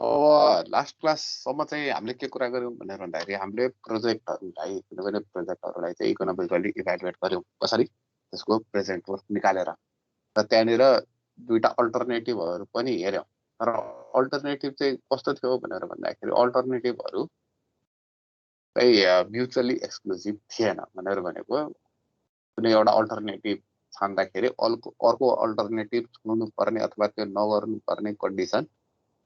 अब लास्ट क्लाससम्म चाहिँ हामीले के कुरा गर्यौँ भनेर भन्दाखेरि हामीले प्रोजेक्टहरूलाई कुनै पनि प्रोजेक्टहरूलाई चाहिँ इकोनोमिकली इभ्यालुएट गर्यौँ कसरी त्यसको प्रेजेन्ट वर्क निकालेर र त्यहाँनिर दुईटा अल्टरनेटिभहरू पनि हेऱ्यौँ तर अल्टरनेटिभ चाहिँ कस्तो थियो भनेर भन्दाखेरि अल्टरनेटिभहरू चाहिँ म्युचुअली एक्सक्लुसिभ थिएन भनेर भनेको कुनै एउटा अल्टरनेटिभ छान्दाखेरि अर्को अल्टरनेटिभ छुनु पर्ने अथवा त्यो नगर्नु पर्ने कन्डिसन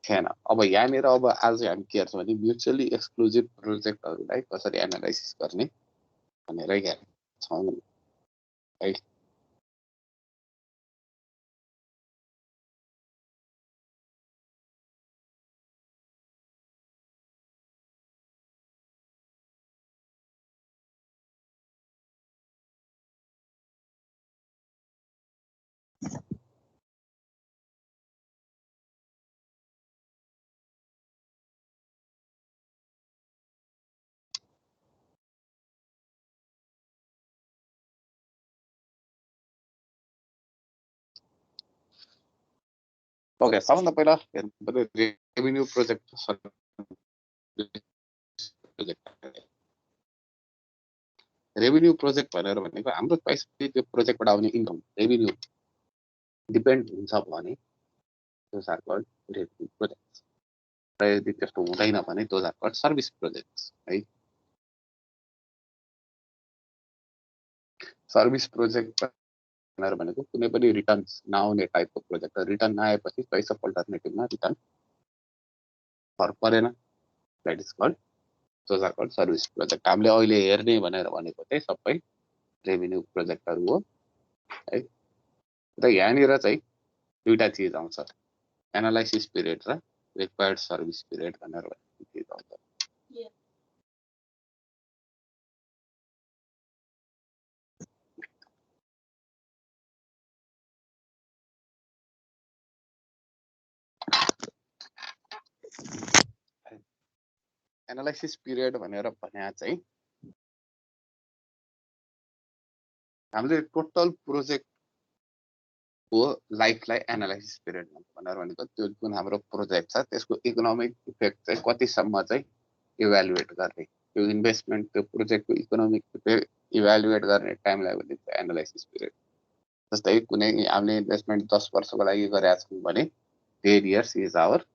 थिएन। अब यहाँनिर अब आज हामी के हेर्छौँ भने म्युचुअली एक्सक्लुसिभ प्रोजेक्टहरूलाई कसरी एनालाइसिस गर्ने भनेर हेर्छौँ है। ओके, सबभन्दा पहिला हेर्नु रेभेन्यू प्रोजेक्ट रेभेन्यू प्रोजेक्ट भनेर भनेको हाम्रो त्यो प्रोजेक्टबाट आउने इन्कम रेभेन्यू डिपेन्ड हुन्छ भने those are called revenue projects र यदि त्यस्तो हुँदैन भने those are called service projects है। सर्भिस प्रोजेक्ट भनेर भनेको कुनै पनि रिटर्न नआउने टाइपको प्रोजेक्ट रिटर्न नआएपछि चोइस अफ अल्टरनेटिभमा रिटर्न परेन that is called those are called service project. हामीले अहिले हेर्ने भनेर भनेको चाहिँ सबै रेभेन्यू प्रोजेक्टहरू हो है। र यहाँनिर चाहिँ दुईटा चिज आउँछ एनालाइसिस पिरियड र रिक्वायर्ड सर्भिस पिरियड भनेर भनेको चिज आउँछ। एनालाइसिस पिरियड भनेर भने चाहिँ हामीले टोटल प्रोजेक्टको लाइफलाई एनालाइसिस पिरियड भनेर भनेको त्यो जुन हाम्रो प्रोजेक्ट छ त्यसको इकोनोमिक इफेक्ट चाहिँ कतिसम्म चाहिँ इभ्यालुएट गर्ने त्यो इन्भेस्टमेन्ट त्यो प्रोजेक्टको इकोनोमिक इफेक्ट इभ्यालुएट गर्ने टाइमलाई भनिन्छ एनालाइसिस पिरियड। जस्तै कुनै हामीले इन्भेस्टमेन्ट 10 वर्षको लागि गरेका छौँ भने 10 years is our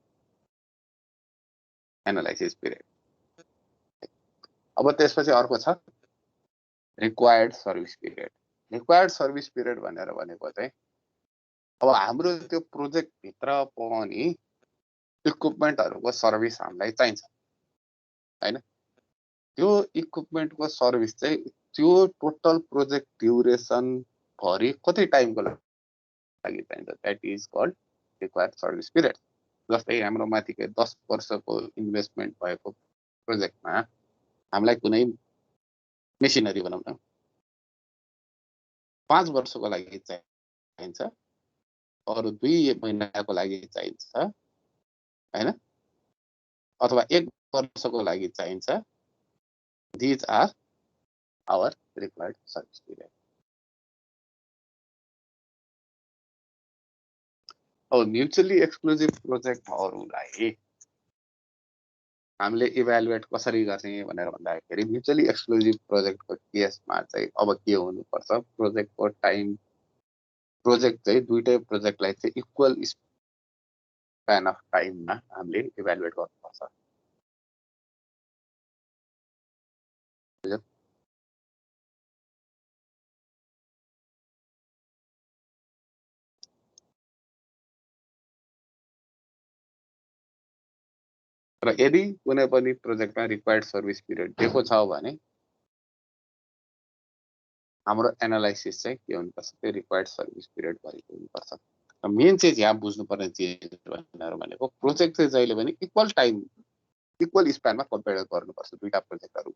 analysis period. अब त्यसपछि अर्को छ required service period. Required service period भनेर भनेको चाहिँ अब हाम्रो त्यो प्रोजेक्ट भित्र पनि इक्विपमेन्टहरूको सर्भिस हामीलाई चाहिन्छ हैन। त्यो इक्विपमेन्टको सर्भिस चाहिँ त्यो टोटल प्रोजेक्ट ड्युरेसन भरि कति टाइमको लागि चाहिन्छ that is called required service period. जस्तै हाम्रो माथिको 10 वर्षको इन्भेस्टमेन्ट भएको प्रोजेक्टमा हामीलाई कुनै मेसिनरी भनौँ न 5 वर्षको लागि चाहिन्छ अरू 2 महिनाको लागि चाहिन्छ हैन अथवा 1 वर्षको लागि चाहिन्छ। These are our required service period. अब म्युचुअली एक्सक्लुसिभ प्रोजेक्टहरूलाई हामीले इभ्यालुएट कसरी गर्ने भनेर भन्दाखेरि म्युचुअली एक्सक्लुसिभ प्रोजेक्टको केसमा चाहिँ अब के हुनुपर्छ प्रोजेक्टको टाइम प्रोजेक्ट चाहिँ दुईटै प्रोजेक्टलाई चाहिँ इक्वल स्प्यान अफ टाइममा हामीले इभ्यालुएट गर्नुपर्छ। र यदि कुनै पनि प्रोजेक्टमा रिक्वायर्ड सर्भिस पिरियड दिएको छ भने हाम्रो एनालाइसिस चाहिँ के हुनुपर्छ त्यो रिक्वायर्ड सर्भिस पिरियड भएको हुनुपर्छ। मेन चाहिँ यहाँ बुझ्नुपर्ने चिज भनेको प्रोजेक्ट चाहिँ जहिले पनि इक्वल टाइम इक्वल स्प्यानमा कम्पेयर गर्नुपर्छ दुईटा प्रोजेक्टहरू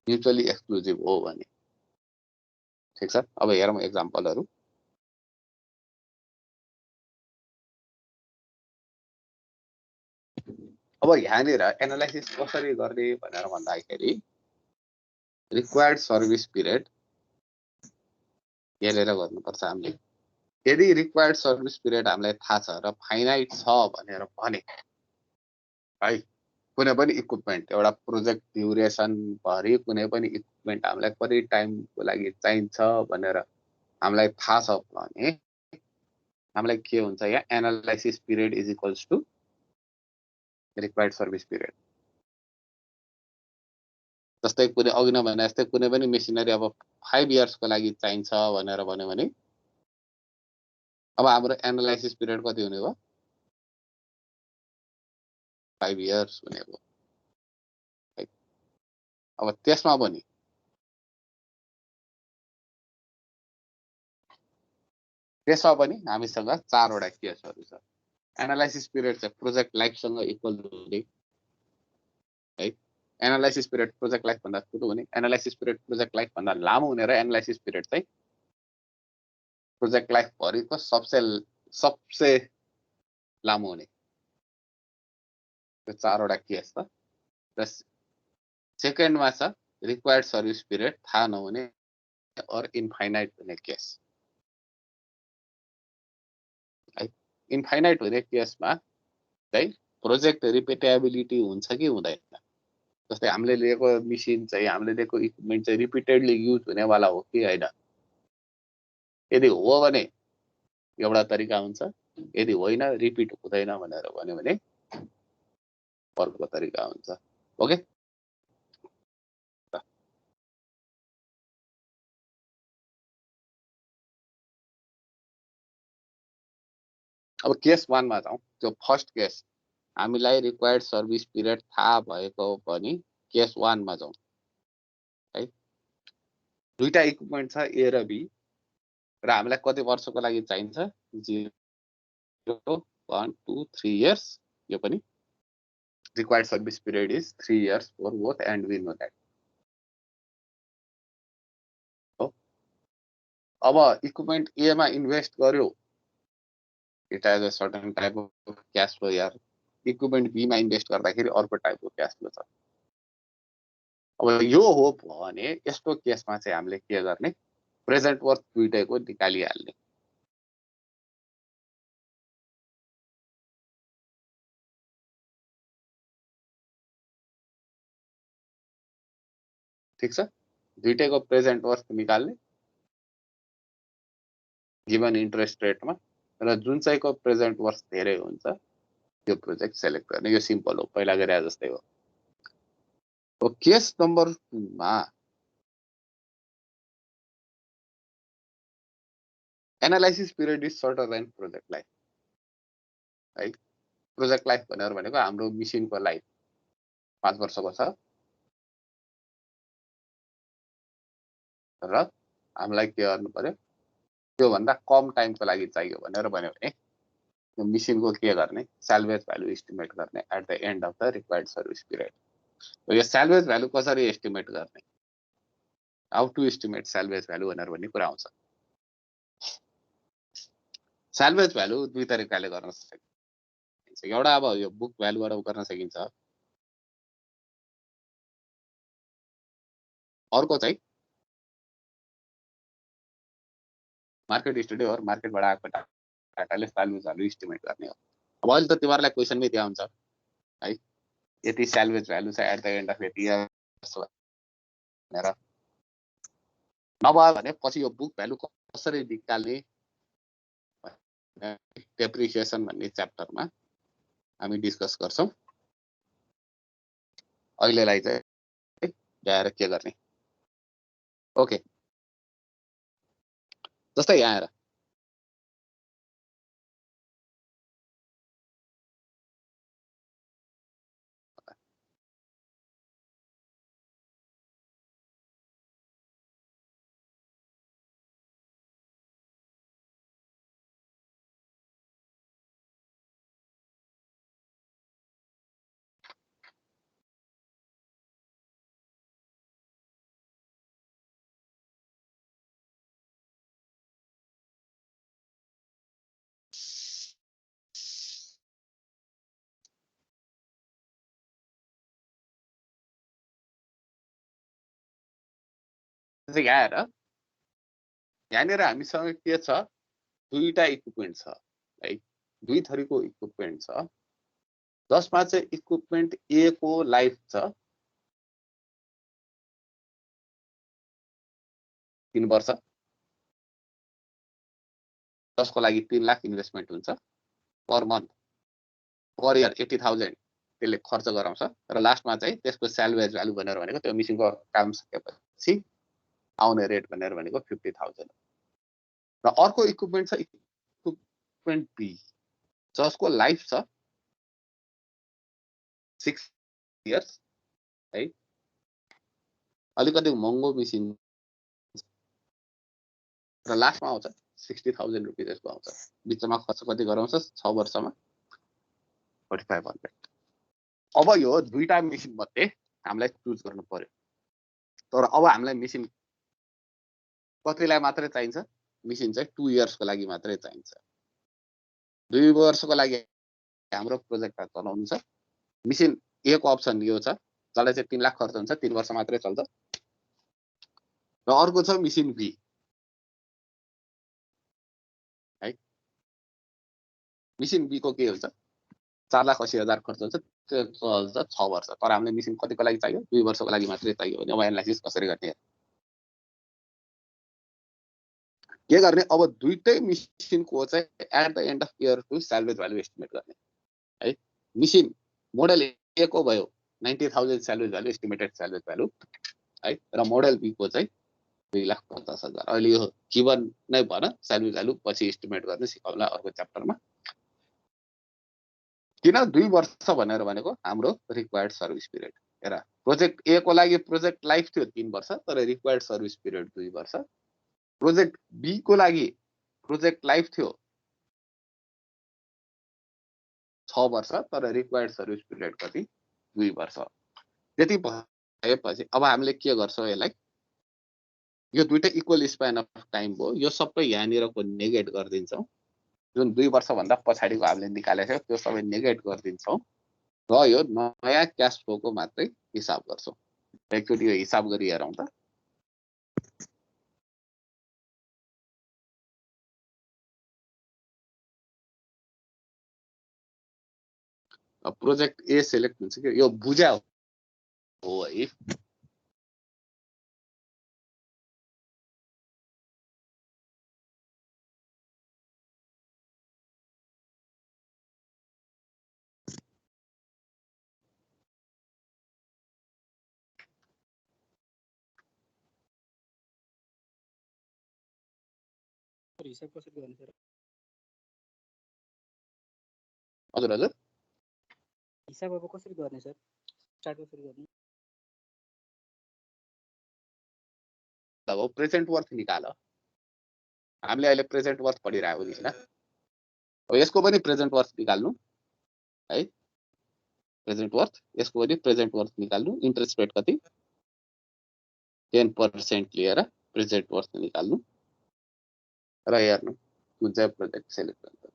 म्युचुअली एक्सक्लुसिभ हो भने। ठिक छ, अब हेरौँ एक्जाम्पलहरू। अब यहाँनिर एनालाइसिस कसरी गर्ने भनेर भन्दाखेरि रिक्वायर्ड सर्भिस पिरियड हेरेर गर्नुपर्छ हामीले। यदि रिक्वायर्ड सर्भिस पिरियड हामीलाई थाहा छ र फाइनाइट छ भनेर भने है। कुनै पनि इक्विपमेन्ट एउटा प्रोजेक्ट ड्युरेसन भरि कुनै पनि इक्विपमेन्ट हामीलाई कति टाइमको लागि चाहिन्छ भनेर हामीलाई थाहा छ भने हामीलाई के हुन्छ यहाँ analysis period is equals to required service period. जस्तै कुनै अघि नै भने जस्तै कुनै पनि मेसिनरी अब 5 इयर्सको लागि चाहिन्छ भनेर भन्यो भने अब हाम्रो एनालाइसिस पिरियड कति हुने भयो 5 इयर्स हुने भयो। अब त्यसमा पनि हामीसँग 4 वटा केसहरू छ। एनालाइसिस पिरियड चाहिँ प्रोजेक्ट लाइफसँग इक्वल हुने है। एनालाइसिस पिरियड प्रोजेक्ट लाइफ भन्दा ठुलो हुने, एनालाइसिस पिरियड प्रोजेक्ट लाइफ भन्दा लामो हुने र एनालाइसिस पिरियड चाहिँ प्रोजेक्ट लाइफ भरिको सबसे लामो हुने। त्यो 4 वटा केस छ। र सेकेन्डमा छ रिक्वायर्ड सर्भिस पिरियड थाहा नहुने और इन्फाइनाइट हुने केस है। इन्फाइनाइट हुने केसमा चाहिँ प्रोजेक्ट रिपिटेबिलिटी हुन्छ कि हुँदैन। जस्तै हामीले लिएको मेसिन चाहिँ हामीले लिएको इक्विपमेन्ट चाहिँ रिपिटेडली युज हुनेवाला हो कि होइन। यदि हो भने एउटा तरिका हुन्छ, यदि होइन रिपिट हुँदैन भनेर भन्यो भने अर्को तरिका हुन्छ। ओके, अब केस 1 मा जाउँ। त्यो फर्स्ट केस हामीलाई रिक्वायर्ड सर्भिस पिरियड थाहा भएको पनि केस 1 मा जाउँ है। दुईटा इक्विपमेन्ट छ ए र बी र हामीलाई कति वर्षको लागि चाहिन्छ 0 1 2 3 इयर्स। यो पनि required service period is 3 years for both and we know that. हो, अब इक्विपमेन्ट ए मा इन्भेस्ट गर्यो, it has a certain type of cash flow यार। इक्विपमेन्ट बी मा इन्भेस्ट गर्दाखेरि अर्को टाइपको क्याश फ्लो छ। अब यो हो भने यस्तो केसमा चाहिँ हामीले के गर्ने, प्रेजेन्ट वर्थ दुईटैको निकालिहाल्ने। ठीक छ, दुईटैको प्रेजेन्ट वर्थ निकाल्ने गिभन इन्ट्रेस्ट रेटमा, र जुन चाहिँको प्रेजेन्ट वर्थ धेरै हुन्छ त्यो प्रोजेक्ट सेलेक्ट गर्ने। यो सिम्पल हो, पहिला गरे जस्तै हो। अब केस नम्बर 2 मा analysis period is shorter than project life है। प्रोजेक्ट लाइफ भनेर भनेको हाम्रो मेसिनको लाइफ 5 वर्षको छ र हामीलाई के गर्नु पर्यो, त्यो भन्दा कम टाइमको लागि चाहियो भनेर भन्यो भने यो मेसिनको के गर्ने, सल्भेज भ्यालु एस्टिमेट गर्ने at the end of the required service period. यो सल्भेज भ्यालु कसरी एस्टिमेट गर्ने, how to estimate salvage value भनेर भन्ने कुरा आउँछ। सल्भेज भ्यालु दुई तरिकाले गर्न सकिन्छ। एउटा अब यो बुक भ्यालुबाट गर्न सकिन्छ, अर्को चाहिँ मार्केट स्टडी और मार्केटबाट आएको डाटाले सल्भेज भ्यालु एस्टिमेट गर्ने हो। अब अहिले त तिमीहरूलाई क्वेसनमै दिया हुन्छ है, यति सल्भेज भ्यालु छ एट द एन्ड अफ यति इयर्स भनेर। नभए भने पछि यो बुक भ्यालु कसरी निकाल्ने डेप्रिसिएसन भन्ने च्याप्टरमा हामी डिस्कस गर्छौं। अहिलेलाई चाहिँ ल्याएर के गर्ने। ओके, जस्तै यहाँ हेर, यहाँ हेर, यहाँनिर हामीसँग के छ, दुईटा इक्विपमेन्ट छ है, दुई थरीको इक्विपमेन्ट छ जसमा चाहिँ इक्विपमेन्ट ए को लाइफ छ 3 वर्ष, जसको लागि 3 लाख इन्भेस्टमेन्ट हुन्छ पर मन्थ, पर इयर 80,000 त्यसले खर्च गराउँछ र लास्टमा चाहिँ त्यसको सेल्वेज भ्यालु भनेर भनेको त्यो मेसिनको काम सकेपछि आउने रेट भनेर भनेको 50,000 र अर्को इक्विपमेन्ट छ इक्विपमेन्ट बी जसको लाइफ छ 6 इयर्स है, अलिकति महँगो मेसिन र लास्टमा आउँछ 60,000 रुपियाँ त्यसको आउँछ, बिचमा खर्च कति गराउँछ 6 वर्षमा 4500। अब यो दुईटा मेसिन मध्ये हामीलाई चुज गर्नु पर्यो, तर अब हामीलाई मेसिन कतिलाई मात्रै चाहिन्छ, मेसिन चाहिँ 2 इयर्सको लागि मात्रै चाहिन्छ। 2 वर्षको लागि हाम्रो प्रोजेक्टमा चलाउनु छ। मेसिन ए को अप्सन यो छ, जसलाई चाहिँ 3 लाख खर्च हुन्छ, 3 वर्ष मात्रै चल्छ। र अर्को छ मेसिन बी है, मेसिन बी को के हुन्छ 4,80,000 खर्च हुन्छ, त्यो चल्छ 6 वर्ष। तर हामीले मेसिन कतिको लागि चाहियो 2 वर्षको लागि मात्रै चाहियो भने अब एनालाइसिस कसरी गर्ने के गर्ने, अब दुईटै मेसिनको चाहिँ at the end of year two salvage value estimate गर्ने है। मेसिन मोडल ए को भयो 90,000 salvage value estimated salvage value है, र मोडल बी को चाहिँ 2,50,000। अहिले यो जीवन नै भन, सेल्वेज भ्यालु पछि एस्टिमेट गर्ने सिकाउला अर्को च्याप्टरमा। किन 2 वर्ष भनेर भनेको हाम्रो रिक्वायर्ड सर्भिस पिरियड। हेर, प्रोजेक्ट ए को लागि प्रोजेक्ट लाइफ थियो 3 वर्ष, तर रिक्वायर्ड सर्भिस पिरियड 2 वर्ष। प्रोजेक्ट बी को लागि प्रोजेक्ट लाइफ थियो 6 वर्ष, तर रिक्वायर्ड सर्भिस पिरियड कति 2 वर्ष। त्यति भएपछि अब हामीले के गर्छौँ यसलाई, यो दुईटै इक्वल स्प्यान अफ टाइम भयो, यो सबै यहाँनिरको नेगेट गरिदिन्छौँ, जुन 2 वर्षभन्दा पछाडिको हामीले निकालेको थियो त्यो सबै नेगेट गरिदिन्छौँ र यो नयाँ क्याश फ्लोको मात्रै हिसाब गर्छौँ। एकचोटि यो हिसाब गरी हेरौँ त। प्रोजेक्ट ए सिलेक्ट हुन्छ कि यो बुझ्या हो है। हिसाब कसरी गर्ने सर? हजुर हजुर, हिसाब अब कसरी गर्ने सर? स्टार्ट कसरी गर्ने? अब प्रेजेन्ट वर्थ निकाल, हामीले अहिले प्रेजेन्ट वर्थ पढिरहेको नि हैन, अब यसको पनि प्रेजेन्ट वर्थ निकाल्नु है। प्रेजेन्ट वर्थ, यसको पनि प्रेजेन्ट वर्थ निकाल्नु, इन्ट्रेस्ट रेट कति 10% लिएर प्रेजेन्ट वर्थ निकाल्नु र हेर्नु कुन चाहिँ प्रोजेक्ट सेलेक्ट गर्नु।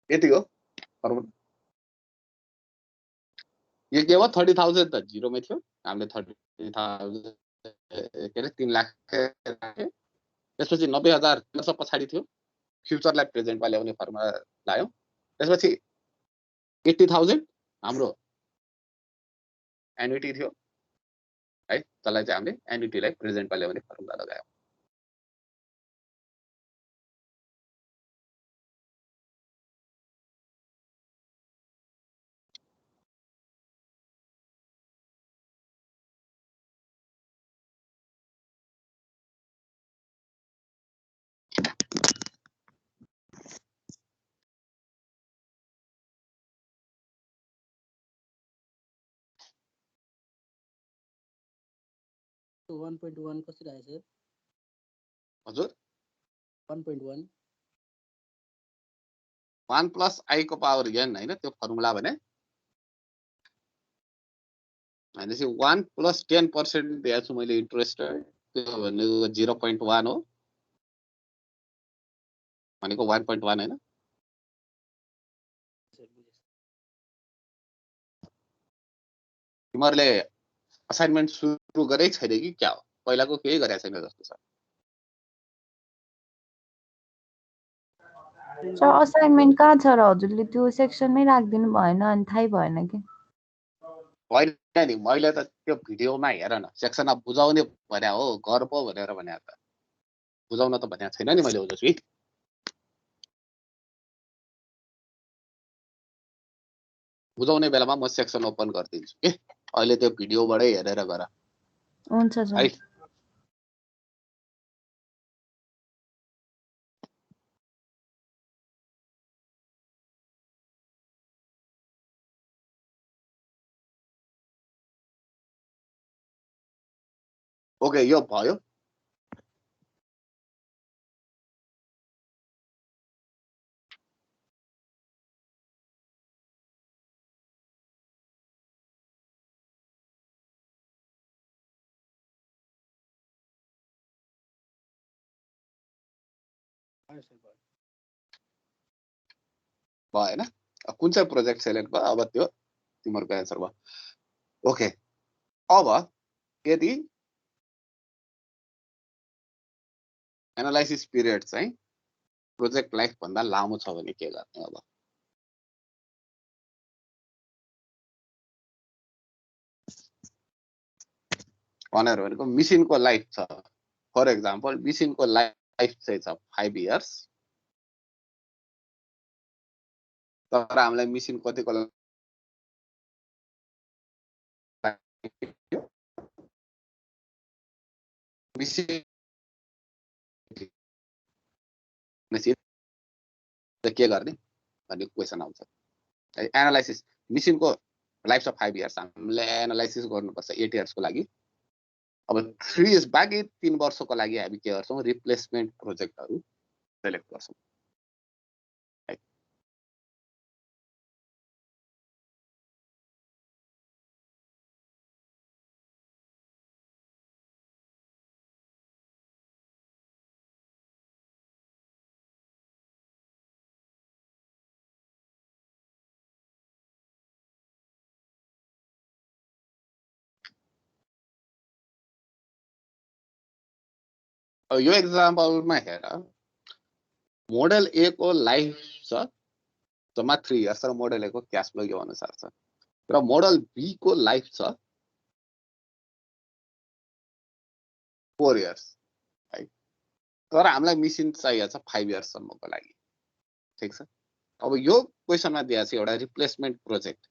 यति हो फर्मुला। यो के भयो 30,000 त जिरोमै थियो, हामीले 30,000 के अरे 3 लाख राख्यो। त्यसपछि 90,000 वर्ष पछाडि थियो, फ्युचरलाई प्रेजेन्टमा ल्याउने फर्मुला लायो। त्यसपछि 80,000 हाम्रो एन्युटी थियो है, त्यसलाई चाहिँ हामीले एन्युटीलाई प्रेजेन्टमा ल्याउने फर्मुला लगायौँ। तो 1.1 कसरी आयो सर? हजुर 1.1 1 प्लस आई को पावर n हैन त्यो फर्मुला भने, भनेपछि 1 प्लस 10% दिएको छु मैले इन्ट्रेस्ट, त्यो भनेको 0.1 हो, भनेको 1.1 हैन। सर बुझेँ। तिमीहरूले असाइनमेन्ट सुरु गरे छैन कि क्या हो? पहिलाको केही गरेको छैन जस्तो छ। सर असाइनमेन्ट कहाँ छ र हजुरले त्यो सेक्सनमै राखिदिनु भएन अनि थाहै भएन कि? होइन नि, मैले त त्यो भिडियोमा हेर न, सेक्सनमा बुझाउने भने हो, गर पो भनेर भने त बुझाउन त भनेको छैन नि मैले ओजस्वी। बुझाउने बेलामा म सेक्सन ओपन गरिदिन्छु के, अहिले त्यो भिडियोबाटै हेरेर गर हुन्छ सर। है। ओके यो भयो। भयो सर भयो। भयो हैन, कुन चाहिँ प्रोजेक्ट सेलेक्ट भयो अब त्यो तिमीहरूको एन्सर भयो। ओके अब यदि एनालाइसिस पिरियड चाहिँ प्रोजेक्ट लाइफ भन्दा लामो छ भने के गर्ने? अब भनेर भनेको मिसिनको लाइफ छ, फर एक्जाम्पल मिसिनको लाइफ चाहिँ छ 5 इयर्स, तर हामीलाई मिसिन कतिको मिसिन के गर्ने भन्ने क्वेसन आउँछ। एनालाइसिस मिसिनको लाइफ छ 5 इयर्स, हामीले एनालाइसिस गर्नुपर्छ 8 इयर्सको लागि। अब 3 इयर्स बाँकी 3 वर्षको लागि हामी के गर्छौँ, रिप्लेसमेन्ट प्रोजेक्टहरू सेलेक्ट गर्छौँ। अब यो एक्जाम्पलमा हेर, मोडल ए को लाइफ छ जम्मा 3 इयर्स र मोडल ए को क्याश फ्लो यो अनुसार छ, र मोडल बी को लाइफ छ 4 इयर्स है, तर हामीलाई मिसिन चाहिएको छ 5 इयर्ससम्मको लागि। ठिक छ, अब यो क्वेसनमा दिएको छ एउटा रिप्लेसमेन्ट प्रोजेक्ट,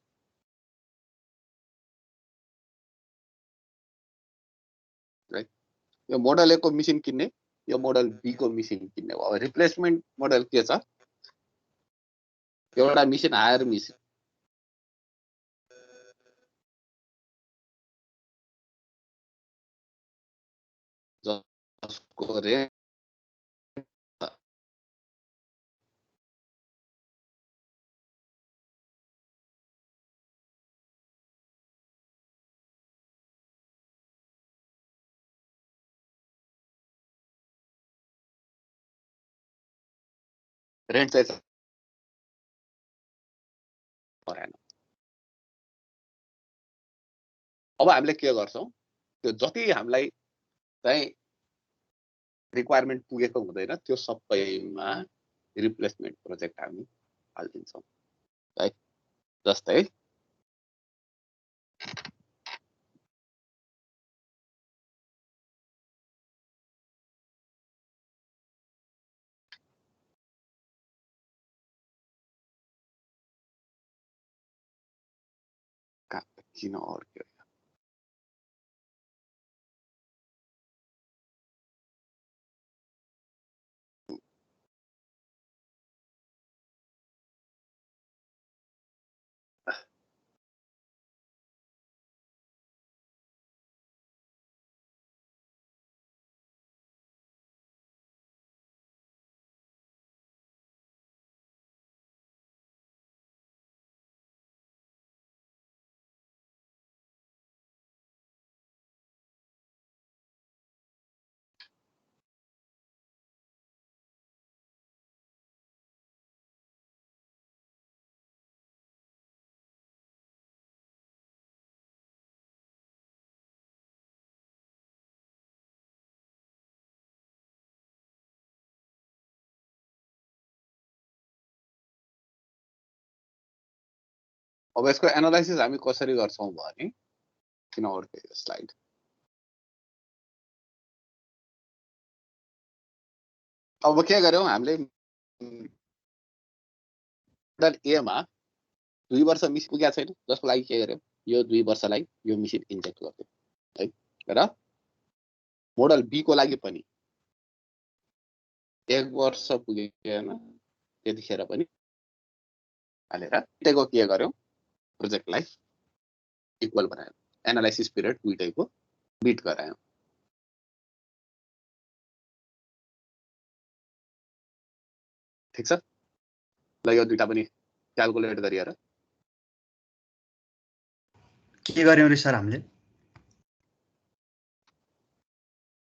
राइट? यो मोडल ए को मिसिन किन्ने, यो मोडल बी को मिसिन किन्ने हो। अब रिप्लेसमेन्ट मोडल के छ, एउटा मिसिन हायर मिसिन जसको रेन्ट रेन्ट चाहिँ अब हामीले के गर्छौं त्यो जति हामीलाई चाहिँ रिक्वायरमेन्ट पुगेको हुँदैन त्यो सबैमा रिप्लेसमेन्ट प्रोजेक्ट हामी हाल्दिन्छौँ है। जस्तै किन अड्क्यो अब यसको एनालाइसिस हामी कसरी गर्छौं भने किन अड्क्यो यो स्लाइड अब के गर्यौं हामीले मोडल ए मा 2 वर्ष मिसिन पुगेको छैन जसको लागि के गर्यौं यो 2 वर्षलाई यो मिसिन इन्जेक्ट गर्दियौं है र मोडल बी को लागि पनि 1 वर्ष पुगेन त्यतिखेर पनि हालेर दुईटैको के गर्यौं प्रोजेक्टलाई इक्वल बनायौं एनालाइसिस पिरियड दुईटैको बिट गरायौं ठीक छ ल यो दुईटा पनि क्याल्कुलेट गरिएर के गर्यौं रे सर हामीले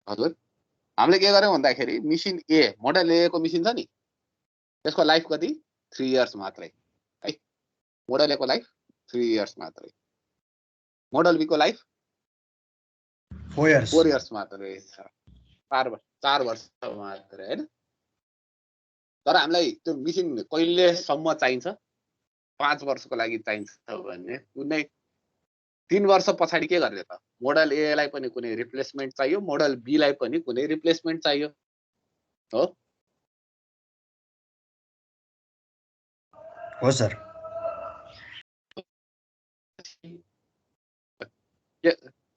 हजुर हामीले के गर्यौं भन्दाखेरि मिसिन ए मोडल ए को मिसिन छ नि त्यसको लाइफ कति 3 इयर्स मात्रै है मोडल ए को लाइफ 3 इयर्स मात्रै मोडल बी को लाइफ 4 इयर्स मात्रै छ 4 वर्ष मात्रै हैन तर हामीलाई त्यो मिसिन कहिलेसम्म चाहिन्छ 5 वर्षको लागि चाहिन्छ भने कुनै 3 वर्ष पछाडी के गर्ने त मोडल ए लाई पनि कुनै रिप्लेसमेन्ट चाहियो मोडल बी लाई पनि कुनै रिप्लेसमेन्ट चाहियो हो सर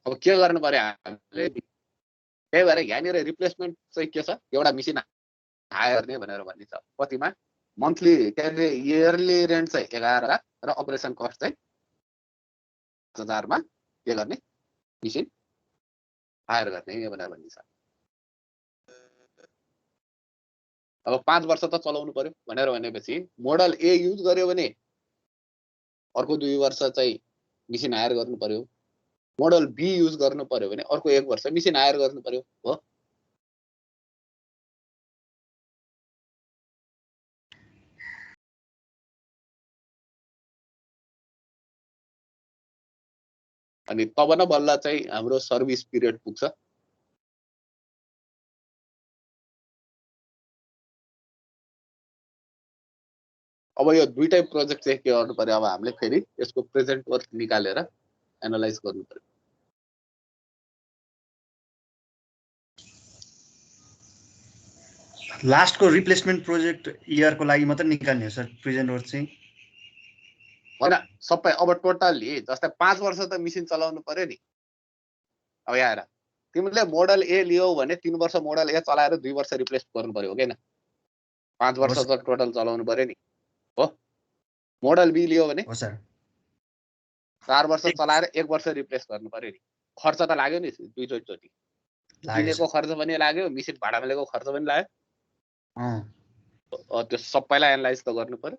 अब के गर्नु पर्यो हामीले त्यही भएर यहाँनिर रिप्लेसमेन्ट चाहिँ के छ एउटा मिसिन हायर गर्ने भनेर भन्ने छ कतिमा मन्थली के अरे इयरली रेन्ट चाहिँ 11,000 र अपरेसन कस्ट चाहिँ 5,000 मा के गर्ने मिसिन हायर गर्ने भनेर भन्ने छ अब 5 वर्ष त चलाउनु पर्यो भनेर भनेपछि मोडल ए युज गर्यो भने अर्को 2 वर्ष चाहिँ मिसिन हायर गर्नु पर्यो मोडल बी युज गर्नु पर्यो भने अर्को 1 वर्ष मिसिन हायर गर्नु पर्यो हो अनि तब न बल्ल चाहिँ हाम्रो सर्भिस पिरियड पुग्छ अब यो दुईटै प्रोजेक्ट चाहिँ के गर्नु पर्यो अब हामीले फेरि यसको प्रेजेन्ट वर्थ निकालेर एनालाइज गर्नु पर्यो लास्टको रिप्लेसमेन्ट प्रोजेक्ट इयरको लागि मात्र निकाल्ने हो सर प्रेजेन्ट वर्थ चाहिँ हैन सबै अब टोटली जस्तै 5 वर्ष त मिसिन चलाउनु पर्यो नि अब यहाँ हेर तिमीले मोडल ए लियौ भने 3 वर्ष मोडल ए चलाएर 2 वर्ष रिप्लेस गर्नु पर्यो हो हैन 5 वर्ष त टोटल चलाउनु पर्यो नि हो मोडल बी लियो भने हो सर 4 वर्ष चलाएर 1 वर्ष रिप्लेस गर्नु पर्यो नि खर्च त लाग्यो नि दुईचोटि किनेको खर्च पनि लाग्यो मिसिन भाडामा लिएको खर्च पनि लाग्यो त्यो सबैलाई एनालाइज त गर्नु पर्यो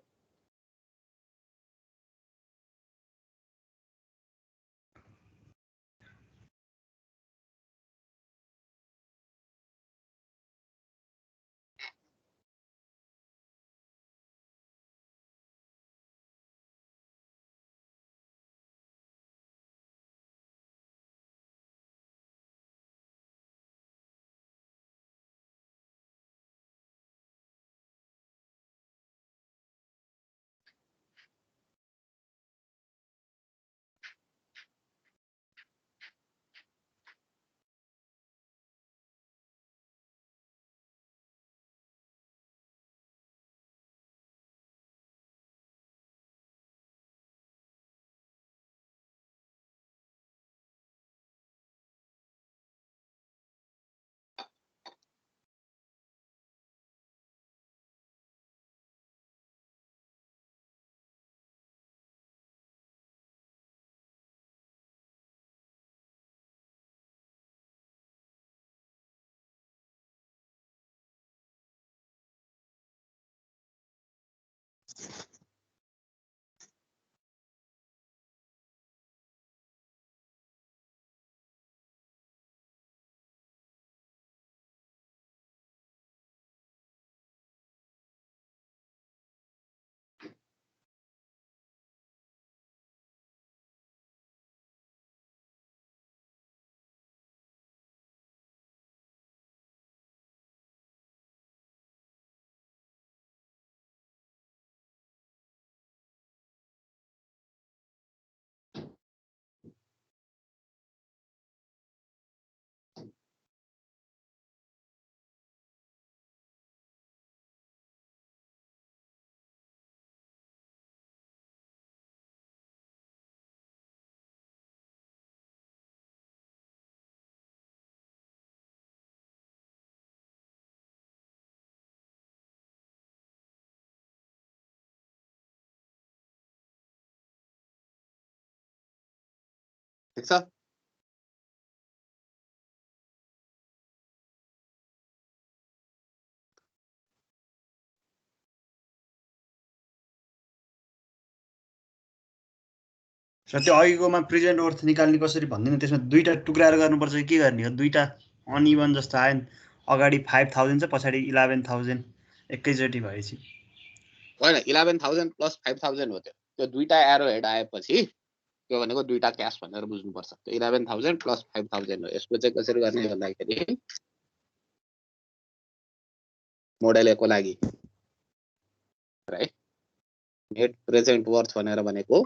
ठिक छ। सर त्यो अघिकोमा प्रेजेन्ट वर्थ निकाल्ने कसरी भन्दिनँ, त्यसमा दुईटा टुक्राएर गर्नुपर्छ कि के गर्ने हो? दुईटा अनइभन जस्तो आयो नि, अगाडि 5000 छ, पछाडि 11000 एकैचोटि भएपछि। होइन 11000 प्लस 5000 हो त्यो दुईटा एरो हेड आएपछि त्यो भनेको दुईटा क्यास भनेर बुझ्नुपर्छ। त्यो 11000 प्लस 5000 हो। यसको चाहिँ कसरी गर्ने भन्दाखेरि मोडेल ए को लागि राइट नेट प्रेजेन्ट वर्थ भनेर भनेको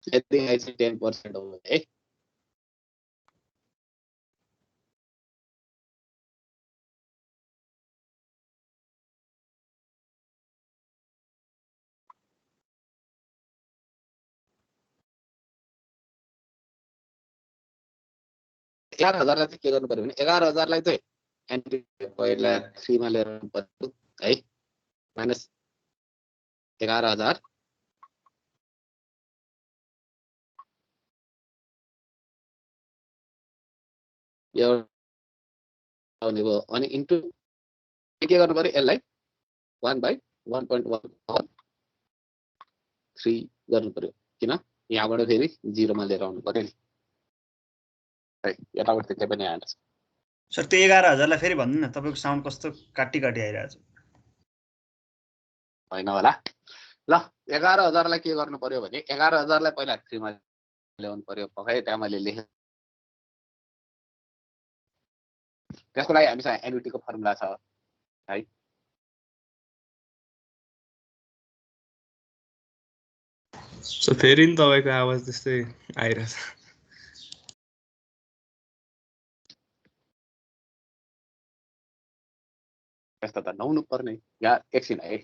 यदि आई चाहिँ 10% हो भने 11000 लाई चाहिँ के गर्नु पर्यो भने 11000 लाई चाहिँ एन्टी पहिला 3 मा लिएर पर्यो है माइनस 11000 यो भनेको अनि इन्टु के गर्नु पर्यो यसलाई 1/1.1/3 गर्नु पर्यो किन यहाँबाट फेरि 0 मा लिएर आउनु पर्यो नि है यताबाट त्यही पनि आएन सर त्यो 11000 लाई फेरि भन्नु न, तपाईँको साउन्ड कस्तो काटी आइरहेछ। होइन होला ल 11000 लाई के गर्नु पर्यो भने 11000 लाई पहिला 3 मा ल्याउनु पर्यो पक्कै त्यहाँ मैले लेखेँ त्यसको लागि हामीसँग एन्युटीको फर्मुला छ है सो फेरि नि तपाईँको आवाज त्यस्तै आइरहेछ। त्यस्तो त नहुनु पर्ने यहाँ एकछिन है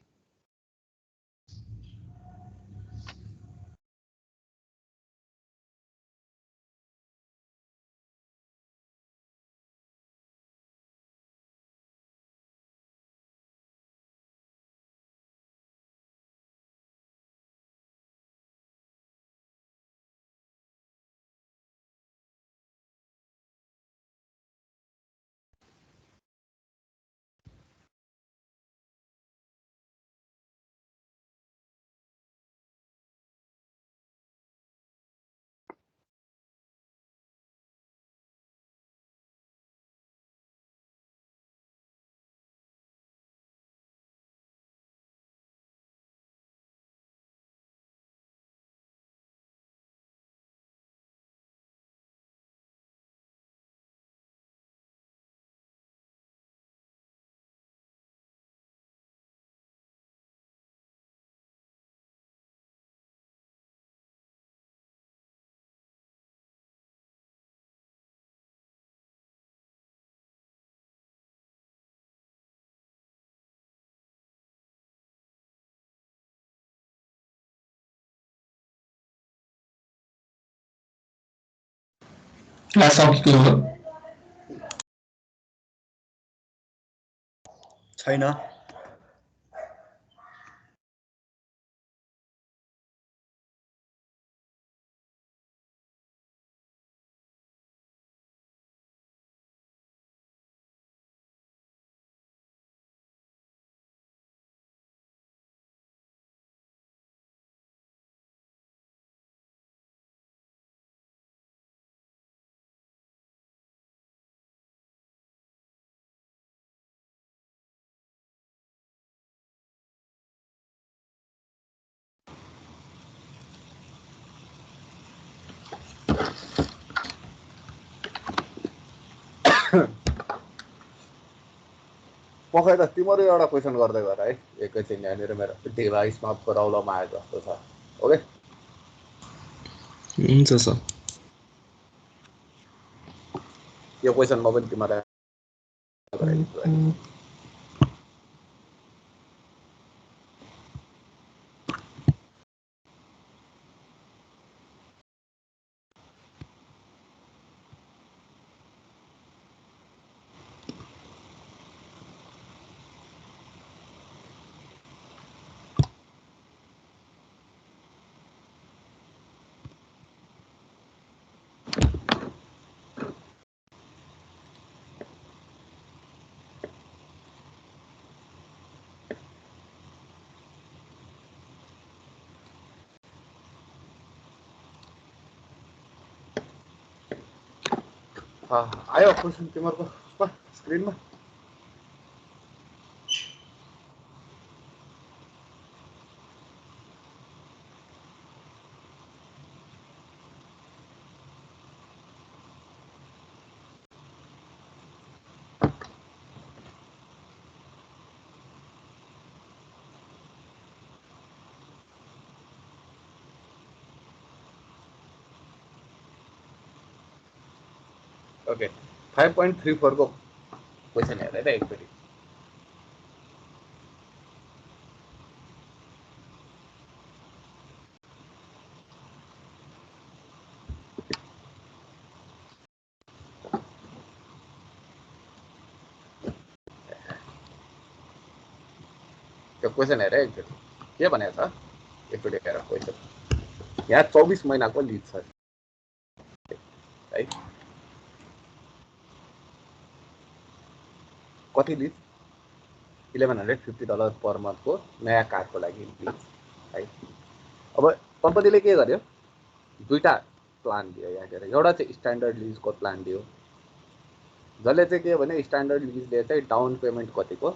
क्लास सकिएको हो छैन। पखै त तिम्रो एउटा क्वेसन गर्दै गर है एकैछिन यहाँनिर मेरो डिभाइसमा प्रब्लम आयो जस्तो छ ओके हुन्छ सर यो क्वेसन म पनि तिमीलाई गराइदिन्छु है आयो क्वेसन तिमीहरूको स्क्रिनमा ओके 5.34 को क्वेसन हेर है एकचोटि त्यो क्वेसन हेर एकचोटि के भनेको छ एकचोटि हेर क्वेसन यहाँ 24 महिनाको लिज छ है कति लिज $1150 पर मन्थको नयाँ कारको लागि लिज है अब कम्पनीले के गर्यो दुईटा प्लान दियो यहाँनिर एउटा चाहिँ स्ट्यान्डर्ड लिजको प्लान दियो जसले चाहिँ के भने स्ट्यान्डर्ड लिजले चाहिँ डाउन पेमेन्ट कतिको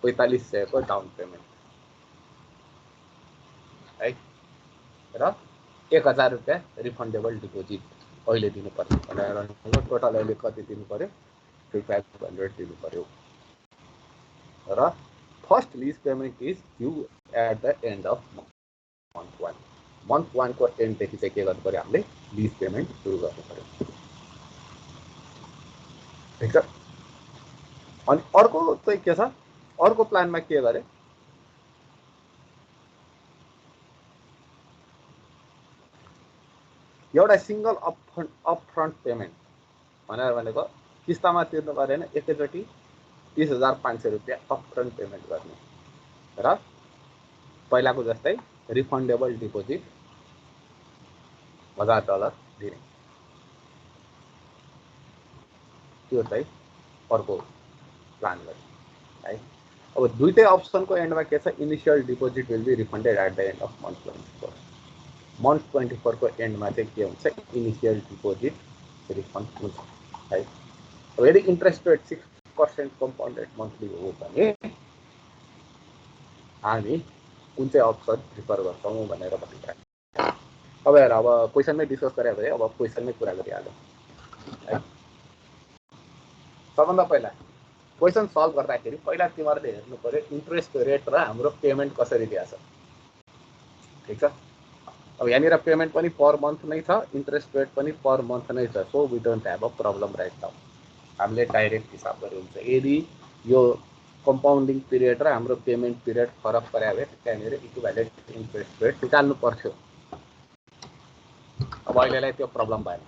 4500 को डाउन पेमेन्ट है र 1000 रुपियाँ रिफन्डेबल डिपोजिट अहिले दिनुपर्छ भनेर टोटल अहिले कति दिनु पर्यो 2500 दिनु पर्यो र first lease payment is due at the end of month 1 को एन्डदेखि चाहिँ के गर्नु पर्यो हामीले लिज पेमेन्ट सुरु गर्नु पर्यो ठीक छ अनि अर्को चाहिँ के छ अर्को प्लानमा के गरे एउटा सिंगल अपफ्रन्ट पेमेन्ट भनेर भनेको किस्तामा तिर्नु परेन एकैचोटि 30,500 रुपियाँ अपफ्रन्ट पेमेन्ट गर्ने र पहिलाको जस्तै रिफन्डेबल डिपोजिट $1000 दिने त्यो चाहिँ अर्को प्लान गर्ने है अब दुईटै अप्सनको एन्डमा के छ initial deposit will be refunded at the end of month 24 को एन्डमा चाहिँ के हुन्छ इनिशियल डिपोजिट रिफन्ड हुन्छ है अब यदि इन्ट्रेस्ट रेट 6% कम्पाउन्डेड मन्थली हो भने हामी कुन चाहिँ अप्सन प्रिफर गर्छौँ भनेर भनिरहेको अब हेर अब क्वेसनमै डिस्कस गरे भने अब क्वेसनमै कुरा गरिहालौँ है सबभन्दा पहिला क्वेसन सल्भ गर्दाखेरि पहिला तिमीहरूले हेर्नु पर्यो इन्ट्रेस्ट रेट र हाम्रो पेमेन्ट कसरी दिएको छ ठीक छ अब यहाँनिर पेमेन्ट पनि पर मन्थ नै छ इन्ट्रेस्ट रेट पनि पर मन्थ नै छ so we don't have a problem right now हामीले डाइरेक्ट हिसाब गरे हुन्छ यदि यो कम्पाउन्डिङ पिरियड र हाम्रो पेमेन्ट पिरियड फरक परे भए त्यहाँनिर इक्विभ्यालेन्ट इन्ट्रेस्ट रेट निकाल्नु पर्थ्यो अब अहिलेलाई त्यो प्रब्लम भएन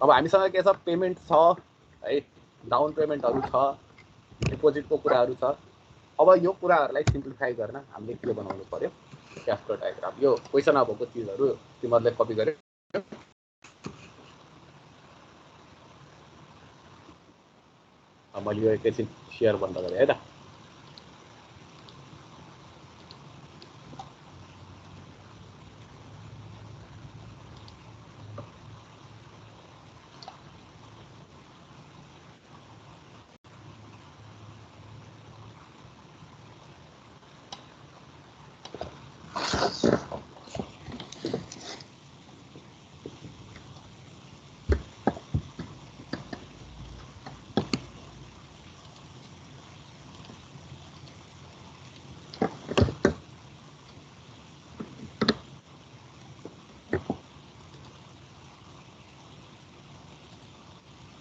अब हामीसँग के छ पेमेन्ट छ है डाउन पेमेन्टहरु छ डिपोजिटको कुराहरु छ अब यो कुराहरुलाई सिम्प्लिफाई गर्न हामीले के बनाउनु पर्यो क्याश फ्लो डायग्राम यो क्वेशन नभएको चीजहरु तिमीहरुले कपी गरे मैले यो एकैछिन शेयर बन्द गरे है त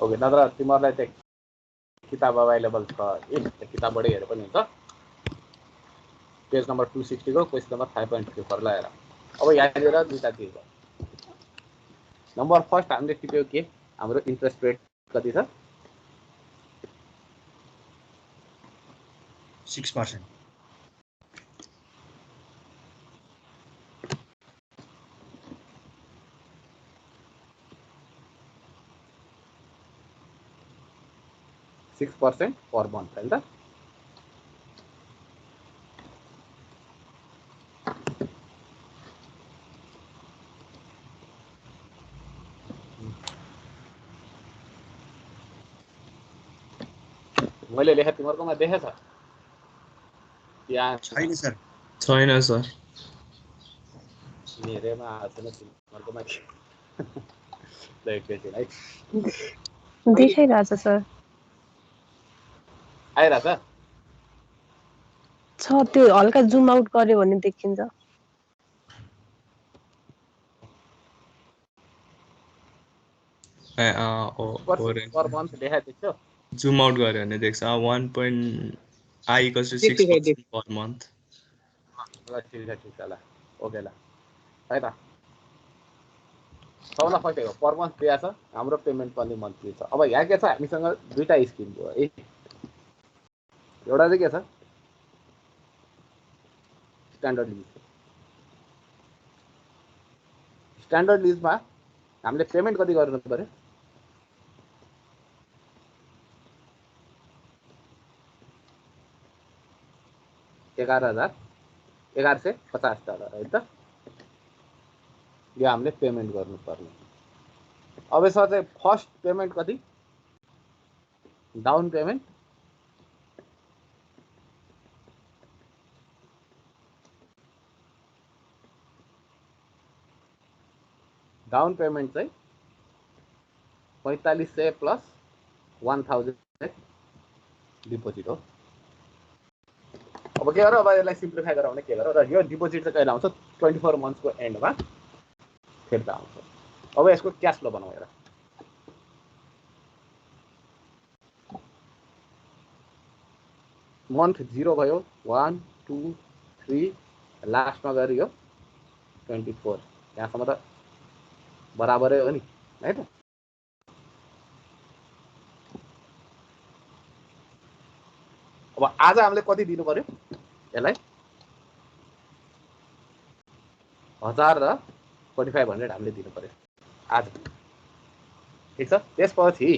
ओके नत्र तिमीहरुलाई चाहिँ किताब अवेलेबल छ त्यो किताबबाटै हेरे पनि हुन्छ पेज नम्बर 260 को क्वेशन नम्बर 5.3 पर लगाएर अब यहाँनिर दुईटा चीज छ नम्बर फर्स्ट हामीले टिप्यो के हाम्रो इन्ट्रेस्ट रेट कति छ 6%. 6% per month हैन त मैले लेखे तिमीहरुकोमा देखेछ यहाँ छैन सर छैन सर मेरोमा आएन तिमीहरुकोमा एकैछिन है देखाइरहेछ सर आइरहेछ छ त्यो हल्का जुम आउट गर्यो भने देखिन्छ पर month लेखेको थियो जुम आउट गर्यो भने देख्छ 1.I=6% per month ल ठीक छ ल ओके ल है त सबैलाई फर्स्ट पर मन्थ दिया छ हाम्रो पेमेन्ट पनि मन्थली छ अब यहाँ के छ हामीसँग दुईटा स्किम भयो है एउटा चाहिँ के छ स्ट्यान्डर्ड लिजमा हामीले पेमेन्ट कति गर्नु पर्यो $11,150 है त यो हामीले पेमेन्ट गर्नुपर्ने अब यसमा चाहिँ फर्स्ट पेमेन्ट कति डाउन पेमेन्ट चाहिँ 4500 प्लस 1000 डिपोजिट हो अब के गरौँ अब यसलाई सिम्प्लिफाई गराउन के गरौँ र यो डिपोजिट चाहिँ कहिले आउँछ 24 मन्थ्सको एन्डमा फिर्ता आउँछ अब यसको क्याश फ्लो बनाउँ हेर मन्थ 0 भयो 1 2 3 लास्टमा गएर यो 24 यहाँसम्म त बराबरै हो नि है त अब आज हामीले कति दिनु पर्यो यसलाई 1000 र 4500 हामीले दिनु पर्यो आज ठीक छ त्यसपछि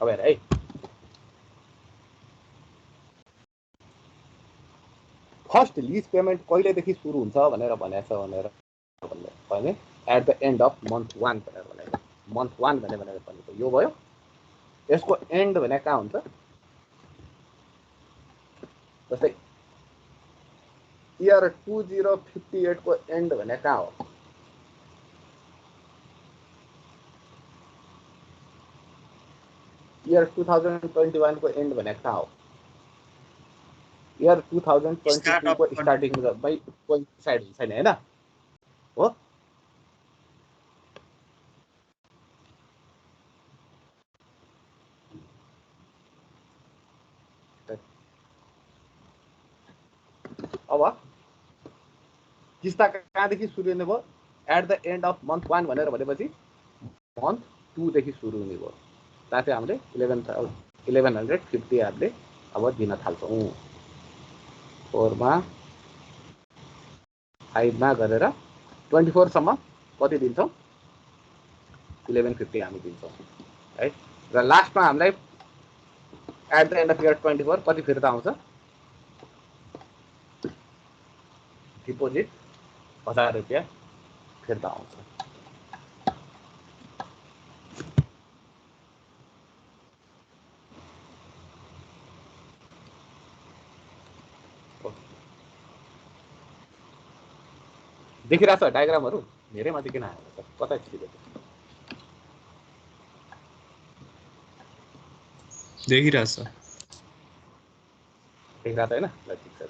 अब हेर है फर्स्ट लिज पेमेन्ट कहिलेदेखि सुरु हुन्छ भनेर भनेको छ भने at the end of month 1 भनेर भनेको मन्थ 1 भनेर भनेको यो भयो यसको एन्ड भने कहाँ हुन्छ जस्तै इयर 2058 को एन्ड भने कहाँ हो इयर 2021 को एन्ड भने कहाँ हो इयर 2022 को स्टार्टिङ बाइ कोइन्साइड हुन्छ नि हैन हो अब किस्ता कहाँदेखि सुरु हुने भयो at the end of month 1 भनेर भनेपछि मन्थ 2 देखि सुरु हुने भयो। साथै हामीले 1150 हामीले अब दिन थाल्छौँ। 4 मा 5 मा गरेर 24 सम्म कति दिन्छौँ? 1150 हामी दिन्छौँ है। र लास्टमा हामीलाई at the end of year 24 कति फिर्ता आउँछ? डिपोजिट 1000 रुपैयाँ फिर्ता आउँछ। देखिरहेछ डायग्रामहरू? धेरै माथि किन आएको छ? कता छिरेको? देखिरहेछ। देखिरहेछ हैन? ल ठिक छ।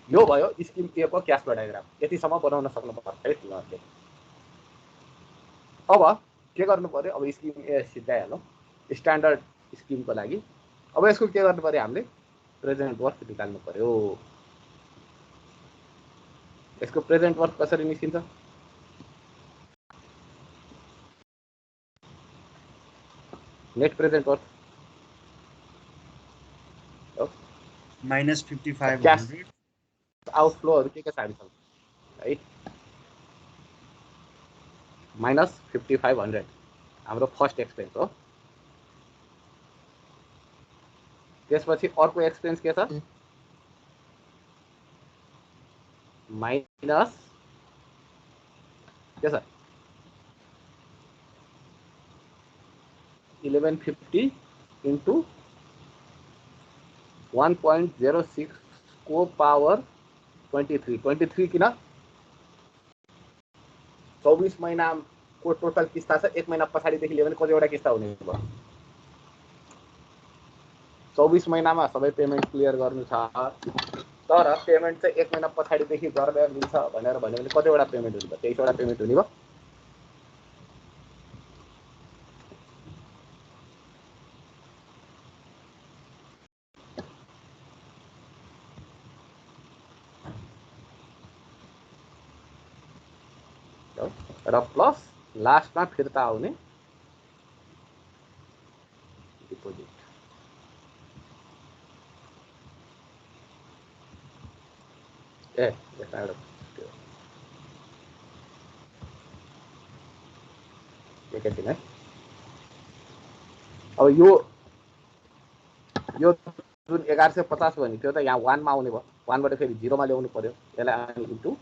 यो भयो स्किम ए को क्याश फ्लो डायग्राम। यतिसम्म बनाउन सक्नुपर्छ है तिमीहरूले। अब के गर्नु पर्यो? अब स्किम ए सिद्धाइहालौँ स्ट्यान्डर्ड स्किमको लागि। अब यसको के गर्नु पर्यो? हामीले प्रेजेन्ट वर्थ निकाल्नु पर्यो। यसको प्रेजेन्ट वर्थ कसरी निस्किन्छ? Net present worth minus 5500 cash आउटफ्लोहरू के छ हामीसँग है? माइनस 5500 हाम्रो फर्स्ट एक्सपेन्स हो। त्यसपछि अर्को एक्सपेन्स के छ? माइनस के छ? 1150 इन्टु 1.06 को पावर 23 किन? 24 महिनाको टोटल किस्ता छ। 1 महिना पछाडिदेखि लियो भने कतिवटा किस्ता हुने भयो? 24 महिनामा सबै पेमेन्ट क्लियर गर्नु छ। तर पेमेन्ट चाहिँ 1 महिना पछाडिदेखि गर्दा मिल्छ भनेर भन्यो भने कतिवटा पेमेन्ट हुने भयो? 23 वटा पेमेन्ट हुने भयो। र प्लस लास्टमा फिर्ता आउने डिपोजिट। यसमा एउटा एकैछिन है। अब यो जुन 1150 भयो नि त्यो त यहाँ 1 मा आउने भयो। 1 बाट फेरि 0 मा ल्याउनु पर्यो। यसलाई इन्टु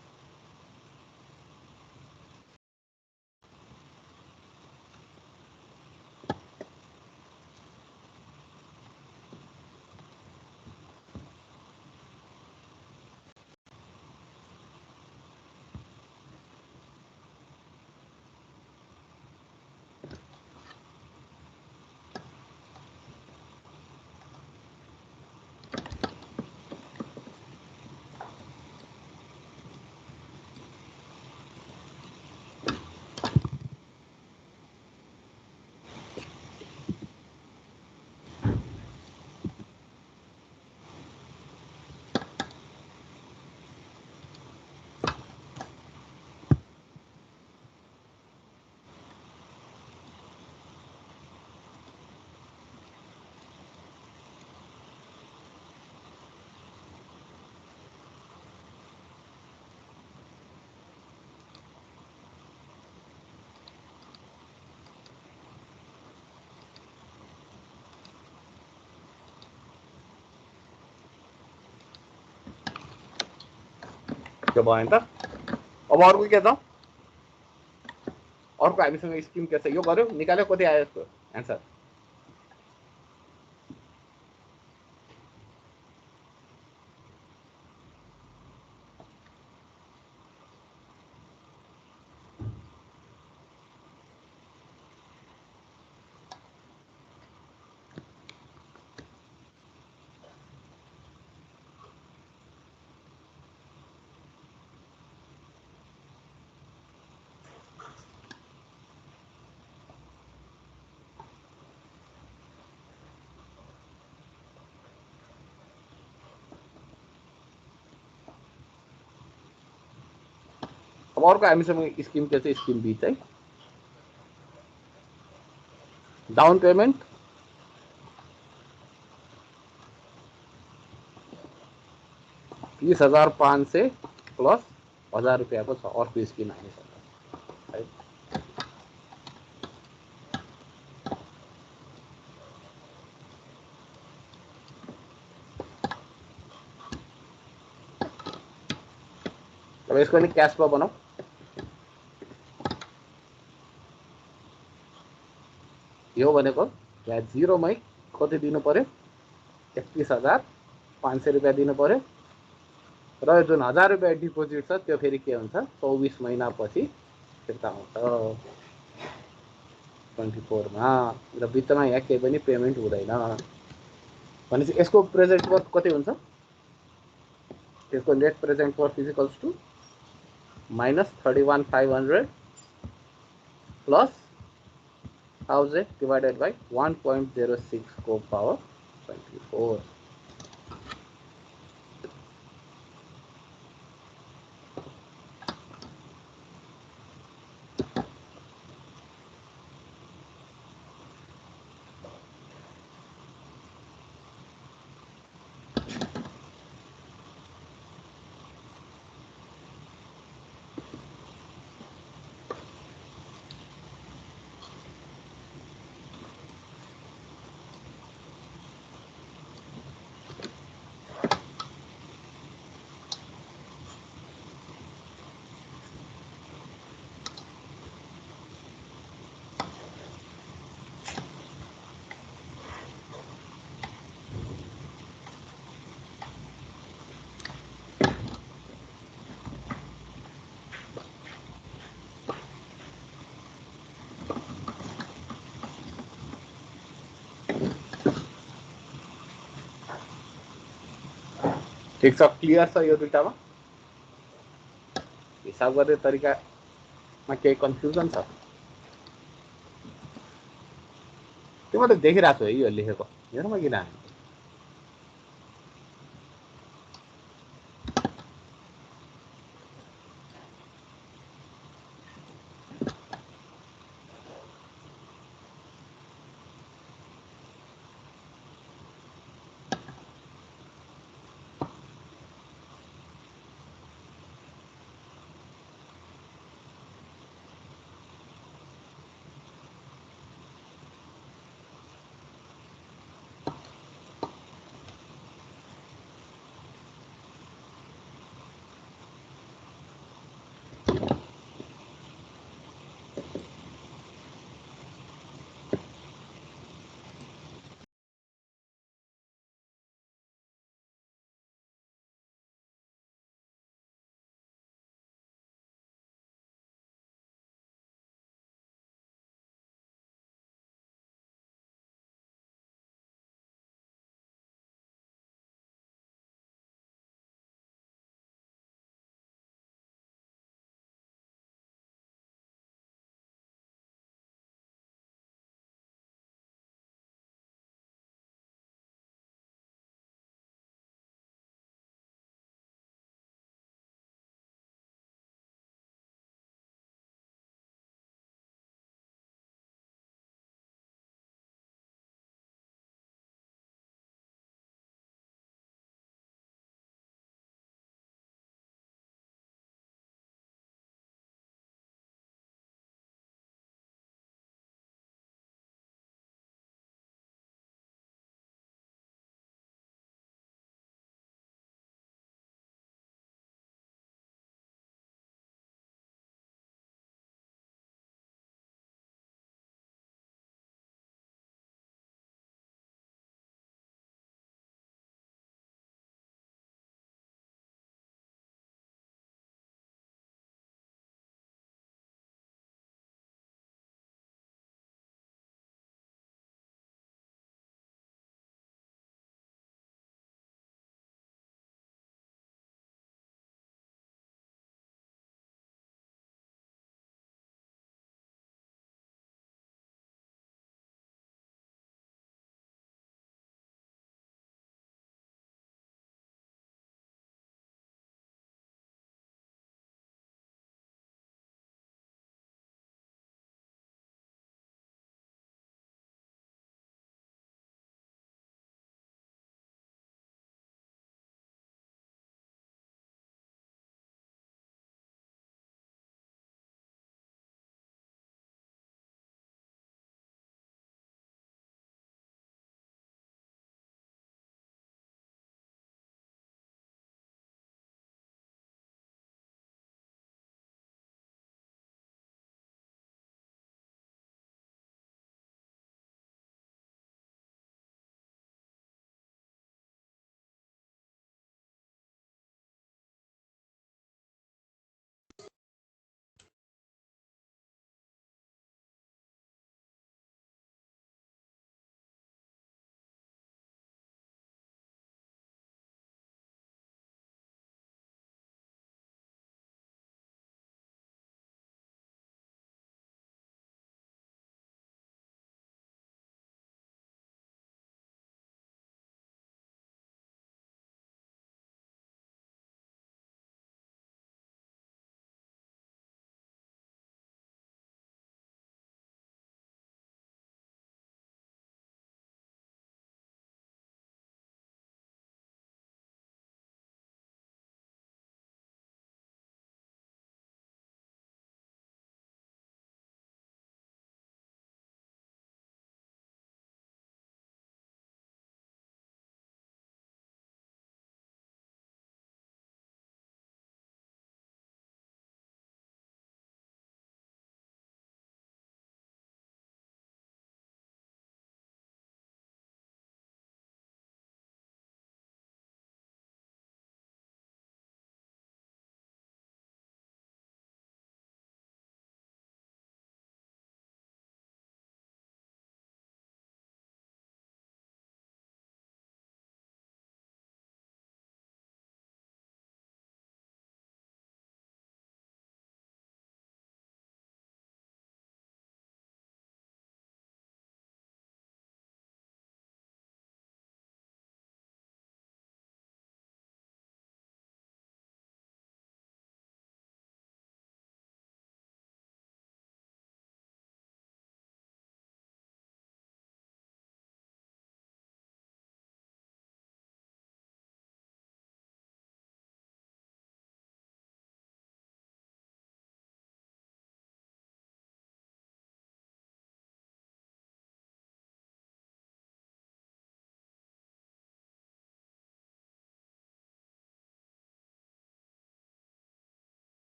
त्यो भयो नि त। अब अर्को के छ? अर्को हामीसँग स्किम के छ? यो गर्यो निकाल्यो कति आयो यसको एन्सर? अब अर्को हामीसँग स्किम के छ, स्किम बी चाहिँ डाउन पेमेन्ट $30,500 प्लस 1000 रुपियाँको छ अर्को स्किम हामीसँग है। अब यसको नि क्याश फ्लो बनाऊ। यो भनेको यहाँ जिरोमै कति दिनु पर्यो, 31,500 रुपियाँ दिनु पर्यो र जुन 1000 रुपियाँ डिपोजिट छ त्यो फेरि के हुन्छ 24 महिनापछि फिर्ता आउँछ 24 मा र बिचमा यहाँ केही पनि पेमेन्ट हुँदैन। भनेपछि यसको प्रेजेन्ट वर्थ कति हुन्छ, यसको net present worth equals to -31,500 plus 1000 divided by 1.06 को पावर 24। ठीक छ, क्लियर छ यो दुईटामा? हिसाब गर्ने तरिकामा केही कन्फ्युजन छ? त्यो मैले देखिरहेको छु है यो लेखेको, हेरौँ किन हाल्नु।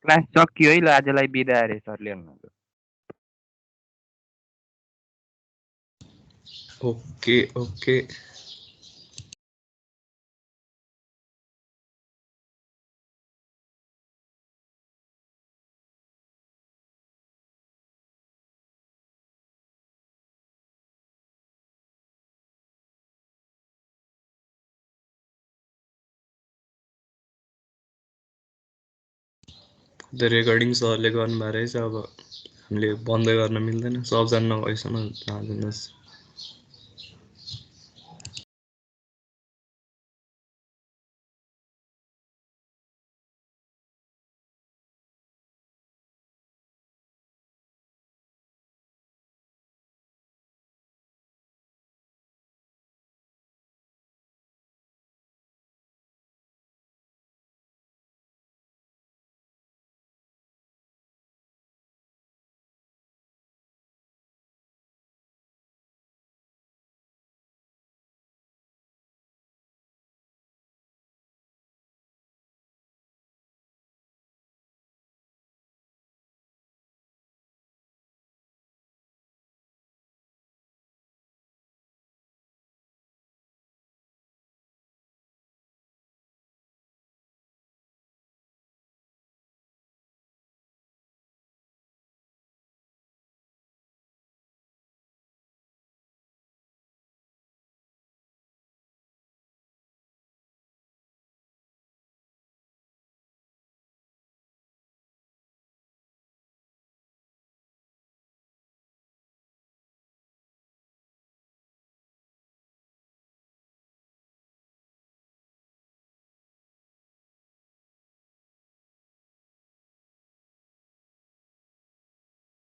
क्लास सकियो है ल आजलाई बिदा अरे सरले भन्नुहुन्छ ओके ओके रेकर्डिङ सरले गर्नुभएको रहेछ अब हामीले बन्दै गर्न मिल्दैन सबजना नभएसम्म नजानुहोस्